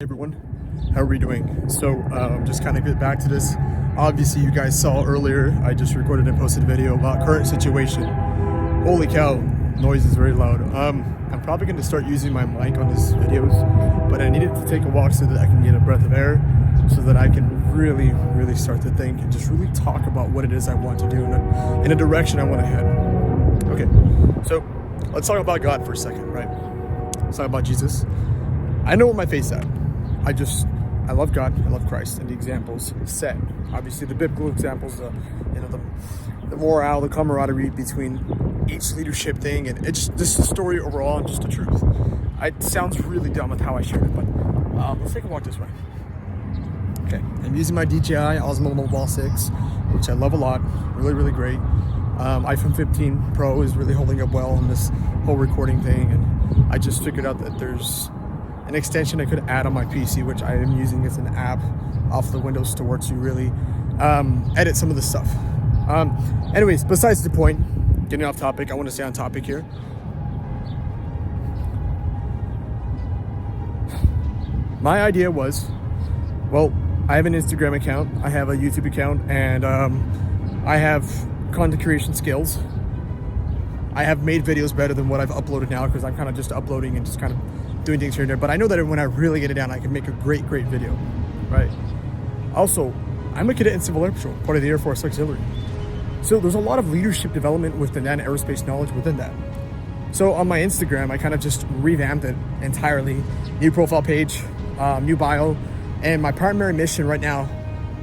Everyone, how are we doing? So just kind of get back to this. Obviously you guys saw earlier I just recorded and posted a video about current situation. Holy cow, noise is very loud. I'm probably going to start using my mic on these videos, but I needed to take a walk so that I can get a breath of air, so that I can really start to think and just really talk about what it is I want to do in a direction I want to head. Okay, so let's talk about God for a second, right? Let's talk about Jesus. I know where my faith's at. I love God, I love Christ, and the examples set. Obviously, the biblical examples, the morale, the camaraderie between each leadership thing, and it's just the story overall and just the truth. It sounds really dumb with how I shared it, but let's take a walk this way. Okay, I'm using my DJI Osmo Mobile 6, which I love a lot. Really great. iPhone 15 Pro is really holding up well in this whole recording thing, and I just figured out that there's an extension I could add on my PC, which I am using as an app off the Windows Store to really edit some of the stuff. Anyways, besides the point, getting off topic, I want to stay on topic here. My idea was, well, I have an Instagram account, I have a YouTube account, and I have content creation skills. I have made videos better than what I've uploaded now because I'm kind of just uploading and just kind of doing things here and there. But I know that when I really get it down, I can make a great video, right? Also, I'm a cadet in Civil Air Patrol, part of the Air Force Auxiliary. So there's a lot of leadership development within that and aerospace knowledge within that. So on my Instagram, I kind of just revamped it entirely. New profile page, new bio. And my primary mission right now,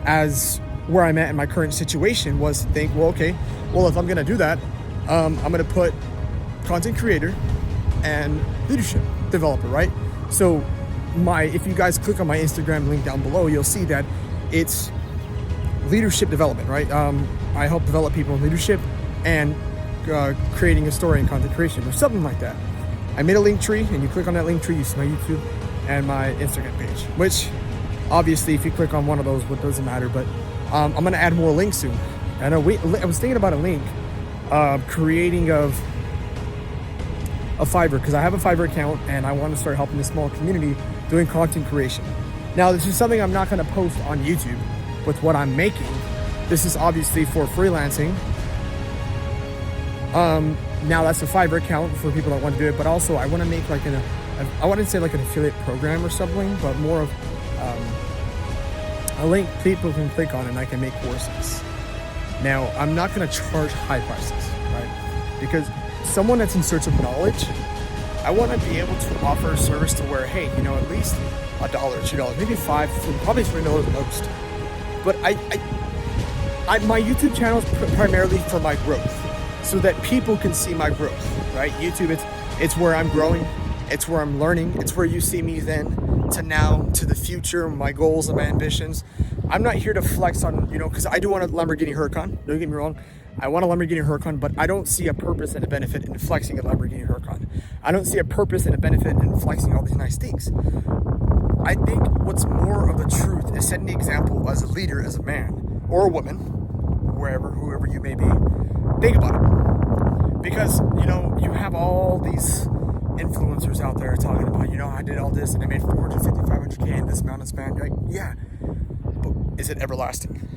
as where I'm at in my current situation, was to think, well, okay, well, if I'm gonna do that, I'm gonna put content creator and leadership developer, right? So if you guys click on my Instagram link down below, you'll see that it's leadership development, right? I help develop people in leadership and creating a story and content creation or something like that. I made a link tree, and you click on that link tree, you see my YouTube and my Instagram page, which obviously if you click on one of those, what doesn't matter, but I'm gonna add more links soon. And I was thinking about a link creating of a Fiverr, because I have a Fiverr account and I want to start helping this small community doing content creation. Now, this is something I'm not going to post on YouTube with what I'm making. This is obviously for freelancing. Now that's a Fiverr account for people that want to do it, but also I want to make like I wouldn't say like an affiliate program or something, but more of a link people can click on and I can make courses. Now, I'm not going to charge high prices, right? Because someone that's in search of knowledge, I want to be able to offer a service to where, hey, at least $1, $2, maybe $5, probably $3 at most. But my YouTube channel is primarily for my growth, so that people can see my growth, right? YouTube, it's where I'm growing, it's where I'm learning, it's where you see me then to now to the future, my goals and my ambitions. I'm not here to flex on, because I do want a Lamborghini Huracan, don't get me wrong. I want a Lamborghini Huracan, but I don't see a purpose and a benefit in flexing a Lamborghini Huracan. I don't see a purpose and a benefit in flexing all these nice things. I think what's more of the truth is setting the example as a leader, as a man or a woman, whoever you may be. Think about it. Because, you have all these influencers out there talking about, I did all this and I made 450, 500K in this amount of span. You're like, yeah, but is it everlasting?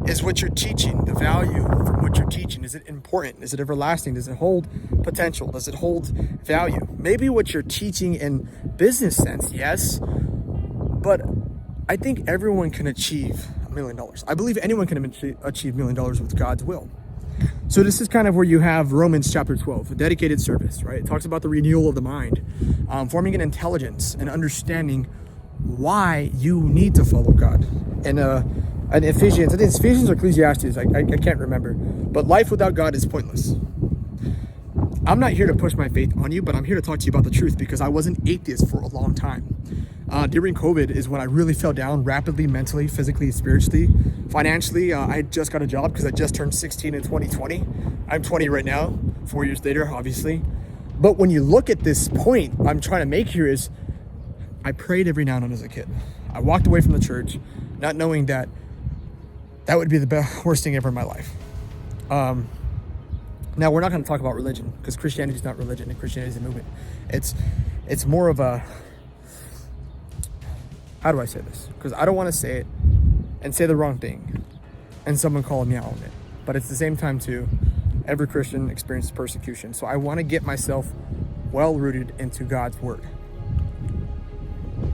Is what you're teaching, the value from what you're teaching, is it important? Is it everlasting? Does it hold potential? Does it hold value? Maybe what you're teaching in business sense, yes, but I think everyone can achieve $1 million. I believe anyone can achieve $1 million with God's will. So this is kind of where you have Romans chapter 12, a dedicated service, right? It talks about the renewal of the mind, forming an intelligence and understanding why you need to follow God. And Ephesians, I think it's Ephesians or Ecclesiastes, I can't remember. But life without God is pointless. I'm not here to push my faith on you, but I'm here to talk to you about the truth, because I was an atheist for a long time. During COVID is when I really fell down rapidly, mentally, physically, spiritually, financially. I just got a job because I just turned 16 in 2020. I'm 20 right now, 4 years later, obviously. But when you look at this point I'm trying to make here is, I prayed every now and then as a kid. I walked away from the church, not knowing that would be the worst thing ever in my life. Now, we're not going to talk about religion, because Christianity is not religion and Christianity is a movement. It's more of a how do I say this? Because I don't want to say it and say the wrong thing and someone calling me out on it. But at the same time too, every Christian experiences persecution. So I want to get myself well rooted into God's word.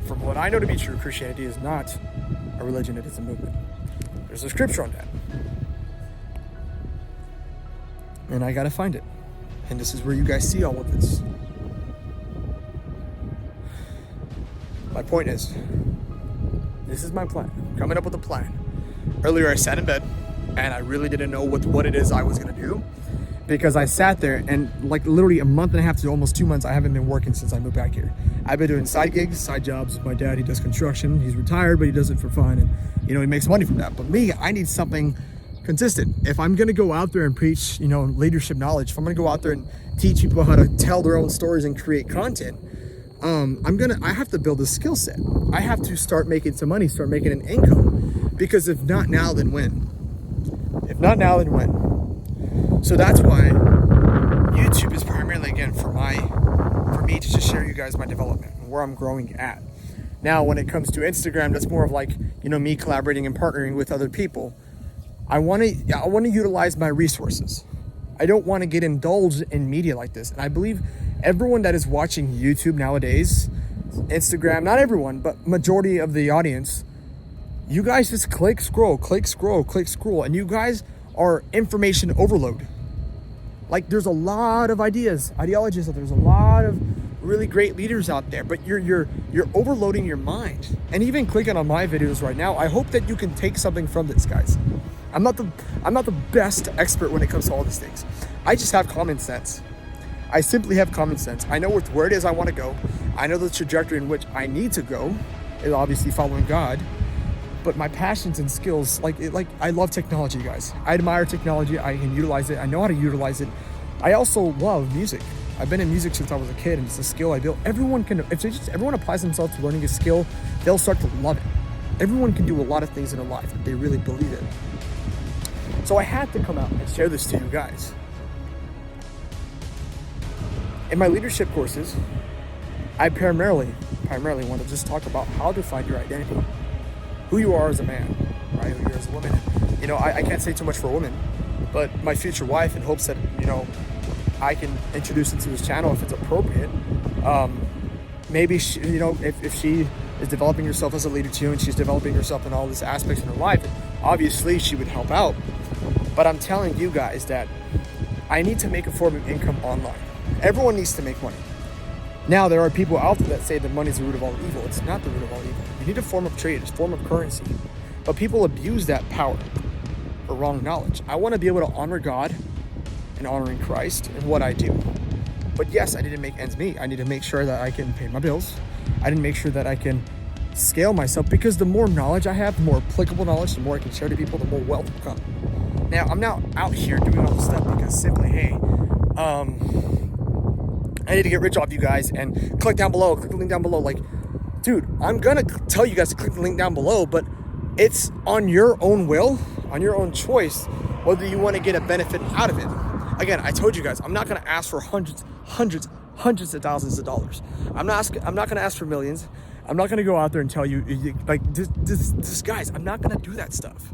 From what I know to be true, Christianity is not a religion, it is a movement. There's a scripture on that. And I gotta find it. And this is where you guys see all of this. My point is, this is my plan. I'm coming up with a plan. Earlier I sat in bed and I really didn't know what it is I was gonna do, because I sat there and like literally a month and a half to almost 2 months, I haven't been working since I moved back here. I've been doing side gigs, side jobs. My dad, he does construction. He's retired, but he does it for fun. And he makes money from that. But me, I need something consistent. If I'm gonna go out there and preach, leadership knowledge, if I'm gonna go out there and teach people how to tell their own stories and create content, I have to build a skill set. I have to start making some money, start making an income, because if not now, then when? If not now, then when? So that's why YouTube is primarily, again, for me to just share you guys my development and where I'm growing at. Now, when it comes to Instagram, that's more of like, me collaborating and partnering with other people. I want to utilize my resources. I don't want to get indulged in media like this. And I believe everyone that is watching YouTube nowadays, Instagram, not everyone, but majority of the audience, you guys just click, scroll, and you guys are information overload. Like, there's a lot of ideologies, there's a lot of really great leaders out there, but you're overloading your mind. And even clicking on my videos right now, I hope that you can take something from this, guys. I'm not the best expert when it comes to all these things. I just have common sense. I simply have common sense. I know where it is I want to go. I know the trajectory in which I need to go is obviously following God. But my passions and skills, like I love technology, guys. I admire technology. I can utilize it. I know how to utilize it. I also love music. I've been in music since I was a kid, and it's a skill I built. Everyone applies themselves to learning a skill, they'll start to love it. Everyone can do a lot of things in their life if they really believe it. So I had to come out and share this to you guys. In my leadership courses, I primarily want to just talk about how to find your identity. Who you are as a man, right? Who you are as a woman. I can't say too much for a woman, but my future wife, in hopes that, I can introduce into this channel if it's appropriate. Maybe she, if she is developing herself as a leader too, and she's developing herself in all these aspects in her life, obviously she would help out. But I'm telling you guys that I need to make a form of income online. Everyone needs to make money. Now, there are people out there that say that money is the root of all evil. It's not the root of all evil. You need a form of trade, a form of currency. But people abuse that power for wrong knowledge. I want to be able to honor God and honoring Christ in what I do. But yes, I need to make ends meet. I need to make sure that I can pay my bills. I need to make sure that I can scale myself, because the more knowledge I have, the more applicable knowledge, the more I can share to people, the more wealth will come. Now, I'm not out here doing all this stuff because simply, hey, I need to get rich off you guys, and click the link down below. Like, dude, I'm gonna tell you guys to click the link down below, but it's on your own will, on your own choice, whether you want to get a benefit out of it. Again, I told you guys, I'm not gonna ask for hundreds of thousands of dollars. I'm not gonna ask for millions. I'm not gonna go out there and tell you, like, this guys, I'm not gonna do that stuff.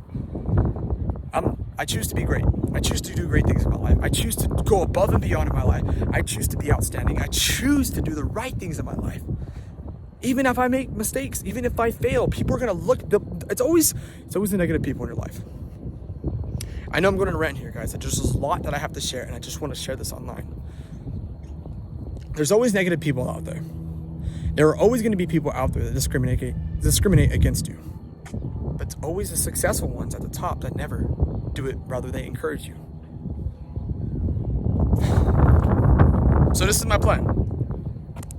I choose to be great. I choose to do great things in my life. I choose to go above and beyond in my life. I choose to be outstanding. I choose to do the right things in my life. Even if I make mistakes, even if I fail, people are gonna look. It's always the negative people in your life. I know I'm going to rant here, guys. There's a lot that I have to share, and I just want to share this online. There's always negative people out there. There are always going to be people out there that discriminate against you. But it's always the successful ones at the top that never do it, rather they encourage you. So this is my plan.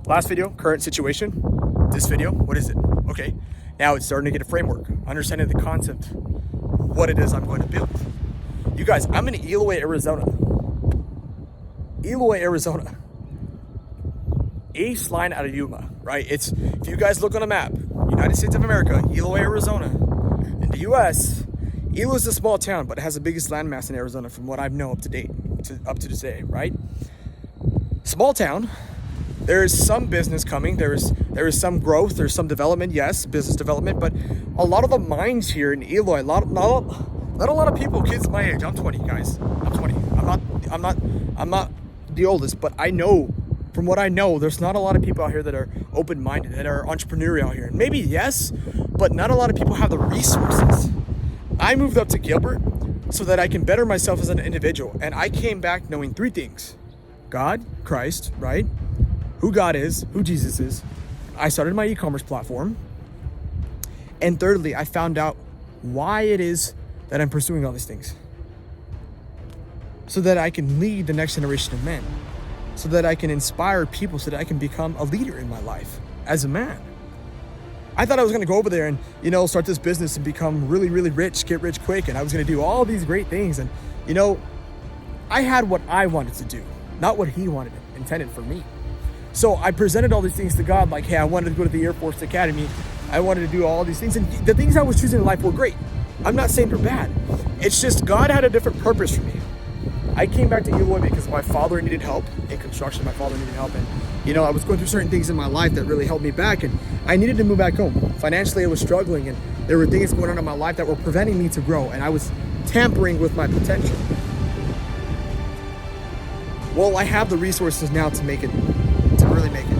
Last video, current situation. This video, what is it? Okay, now it's starting to get a framework, understanding the concept, what it is I'm going to build. You guys, I'm in Eloy, Arizona. East line out of Yuma, right? It's, if you guys look on a map, United States of America, Eloy, Arizona. In the US, Eloy is a small town, but it has the biggest landmass in Arizona from what I know up to today, right? Small town, There is some business coming. There is some growth. There's some development. Yes, business development. But a lot of the minds here in Eloy, not a lot of people, kids my age. I'm 20, guys. I'm 20. I'm not the oldest, but I know, from what I know, there's not a lot of people out here that are open-minded, that are entrepreneurial out here. And maybe yes, but not a lot of people have the resources. I moved up to Gilbert so that I can better myself as an individual. And I came back knowing 3 things: God, Christ, right? Who God is, who Jesus is. I started my e-commerce platform. And thirdly, I found out why it is that I'm pursuing all these things. So that I can lead the next generation of men. So that I can inspire people, so that I can become a leader in my life as a man. I thought I was going to go over there and, start this business and become really, really rich, get rich quick. And I was going to do all these great things. And, I had what I wanted to do, not what he wanted, intended for me. So I presented all these things to God, like, hey, I wanted to go to the Air Force Academy. I wanted to do all these things. And the things I was choosing in life were great. I'm not saying they're bad. It's just God had a different purpose for me. I came back to Eloy because my father needed help in construction. My father needed help. And, I was going through certain things in my life that really held me back. And I needed to move back home. Financially, I was struggling. And there were things going on in my life that were preventing me to grow. And I was tampering with my potential. Well, I have the resources now to make it, to really make it.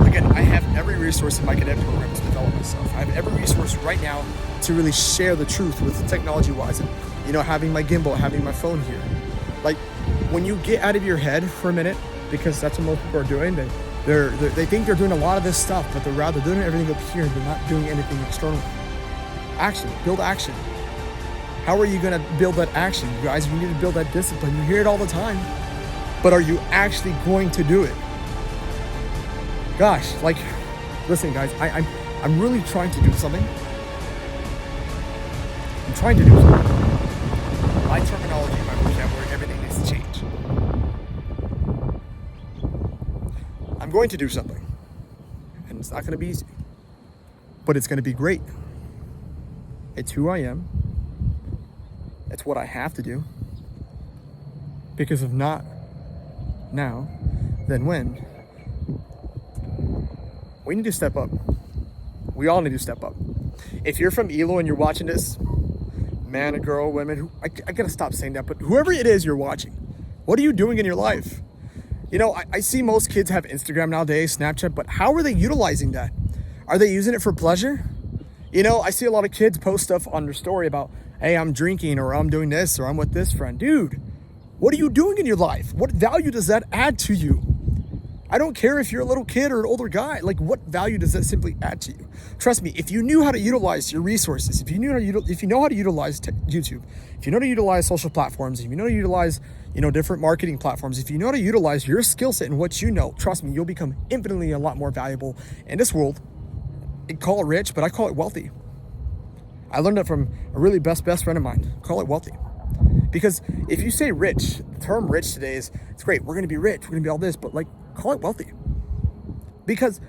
Again, I have every resource in my cadet program to develop myself. I have every resource right now to really share the truth with technology-wise. And, having my gimbal, having my phone here. Like, when you get out of your head for a minute, because that's what most people are doing, they think they're doing a lot of this stuff, but they're rather doing everything up here and they're not doing anything external. Action, build action. How are you going to build that action? You guys, you need to build that discipline. You hear it all the time, but are you actually going to do it? Gosh, listen guys, I'm really trying to do something. I'm trying to do something. My terminology, my vocabulary, everything needs to change. I'm going to do something. And it's not going to be easy. But it's going to be great. It's who I am. It's what I have to do. Because if not now, then when? We need to step up. We all need to step up. If you're from Eloy and you're watching this, man, a girl, women, I gotta stop saying that, but whoever it is you're watching, what are you doing in your life? I see most kids have Instagram nowadays, Snapchat, but how are they utilizing that? Are they using it for pleasure? I see a lot of kids post stuff on their story about, hey, I'm drinking, or I'm doing this, or I'm with this friend. Dude, what are you doing in your life? What value does that add to you? I don't care if you're a little kid or an older guy. What value does that simply add to you? Trust me, if you knew how to utilize your resources, if you know how to utilize YouTube, if you know how to utilize social platforms, if you know how to utilize, different marketing platforms, if you know how to utilize your skill set and what you know, trust me, you'll become infinitely a lot more valuable in this world. I call it rich, but I call it wealthy. I learned that from a really best friend of mine. Call it wealthy. Because if you say rich, the term rich today it's great. We're going to be rich. We're going to be all this, but call it wealthy. Because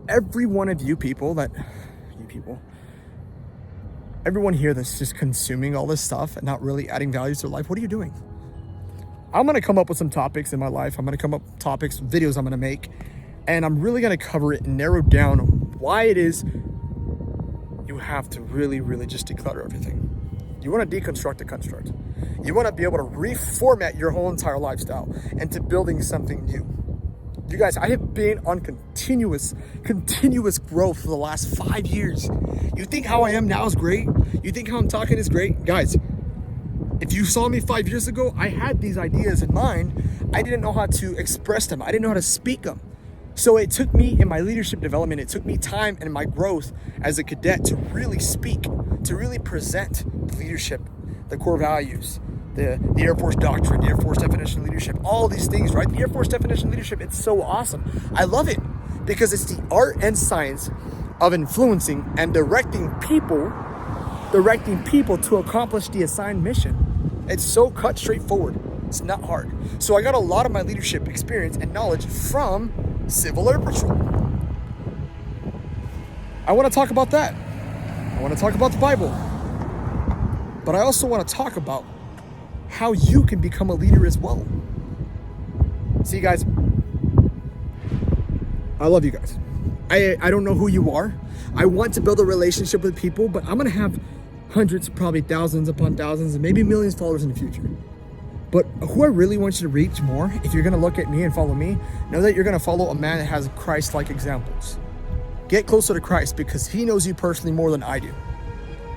every one of everyone here that's just consuming all this stuff and not really adding value to their life, what are you doing? I'm going to come up with some topics in my life. I'm going to come up with topics, videos I'm going to make, and I'm really going to cover it and narrow down why it is you have to really, really just declutter everything. You want to deconstruct the construct. You want to be able to reformat your whole entire lifestyle into building something new. You guys, I have been on continuous growth for the last 5 years. You think how I am now is great? You think how I'm talking is great? Guys, if you saw me 5 years ago, I had these ideas in mind. I didn't know how to express them. I didn't know how to speak them. So it took me in my leadership development, it took me time and my growth as a cadet to really speak, to really present leadership, the core values, the Air Force doctrine, the Air Force definition of leadership, all these things, right? The Air Force definition of leadership, it's so awesome. I love it because it's the art and science of influencing and directing people to accomplish the assigned mission. It's so cut straightforward. It's not hard. So I got a lot of my leadership experience and knowledge from Civil Air Patrol. I want to talk about that. I want to talk about the Bible. But I also want to talk about how you can become a leader as well. See, guys, I love you guys. I don't know who you are. I want to build a relationship with people, but I'm gonna have hundreds, probably thousands upon thousands, and maybe millions of followers in the future. But who I really want you to reach more, if you're gonna look at me and follow me, know that you're gonna follow a man that has Christ-like examples. Get closer to Christ because he knows you personally more than I do.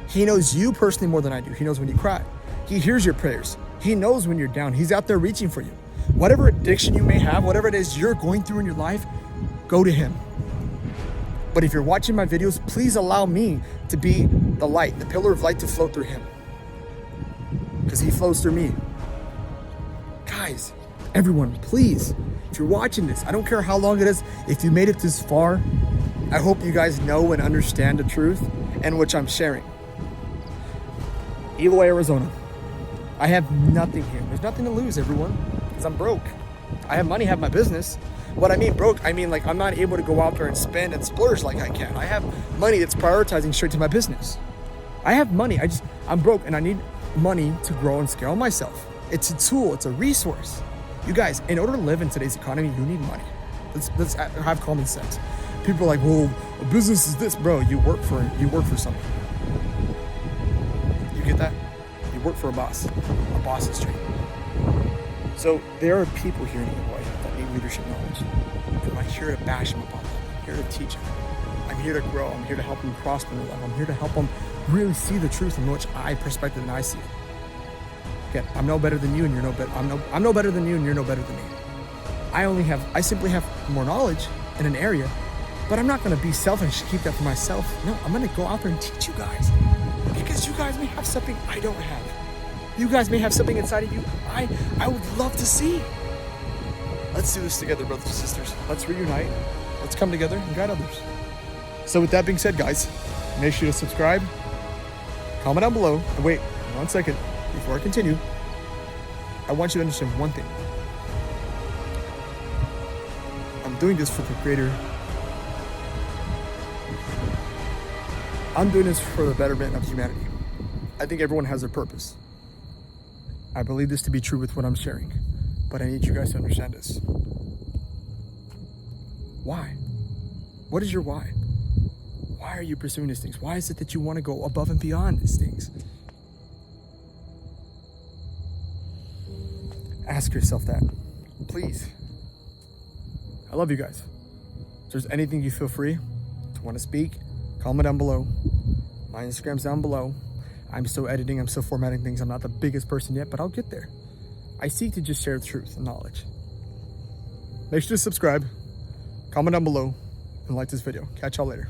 He knows you personally more than I do. He knows when you cry. He hears your prayers. He knows when you're down. He's out there reaching for you. Whatever addiction you may have, whatever it is you're going through in your life, go to him. But if you're watching my videos, please allow me to be the light, the pillar of light to flow through him. Because he flows through me. Guys, everyone, please, if you're watching this, I don't care how long it is, if you made it this far, I hope you guys know and understand the truth and which I'm sharing. Eloy, Arizona. I have nothing here. There's nothing to lose, everyone, because I'm broke. I have money, I have my business. What I mean broke, I mean like I'm not able to go out there and spend and splurge like I can. I have money that's prioritizing straight to my business. I have money, I'm broke and I need money to grow and scale myself. It's a tool, it's a resource. You guys, in order to live in today's economy, you need money. Let's have common sense. People are like, well, a business is this, bro. You work for something. You get that? You work for a boss. A boss is true. So there are people here in Illinois that need leadership knowledge. I'm not here to bash them upon them. I'm here to teach them. I'm here to grow. I'm here to help them prosper in their life. I'm here to help them really see the truth in which perspective and I see it. Again, I'm no better than you and you're no better. I'm no better than you and you're no better than me. I simply have more knowledge in an area, but I'm not going to be selfish, keep that for myself. No, I'm going to go out there and teach you guys because you guys may have something I don't have. You guys may have something inside of you I would love to see. Let's do this together, brothers and sisters. Let's reunite. Let's come together and guide others. So with that being said, guys, make sure to subscribe, comment down below, and wait 1 second before I continue. I want you to understand one thing. I'm doing this for the greater. I'm doing this for the betterment of humanity. I think everyone has their purpose. I believe this to be true with what I'm sharing, but I need you guys to understand this. Why? What is your why? Why are you pursuing these things? Why is it that you want to go above and beyond these things? Ask yourself that, please. I love you guys. If there's anything you feel free to want to speak, comment down below. My Instagram's down below. I'm still editing, I'm still formatting things. I'm not the biggest person yet, but I'll get there. I seek to just share the truth and knowledge. Make sure to subscribe, comment down below, and like this video. Catch y'all later.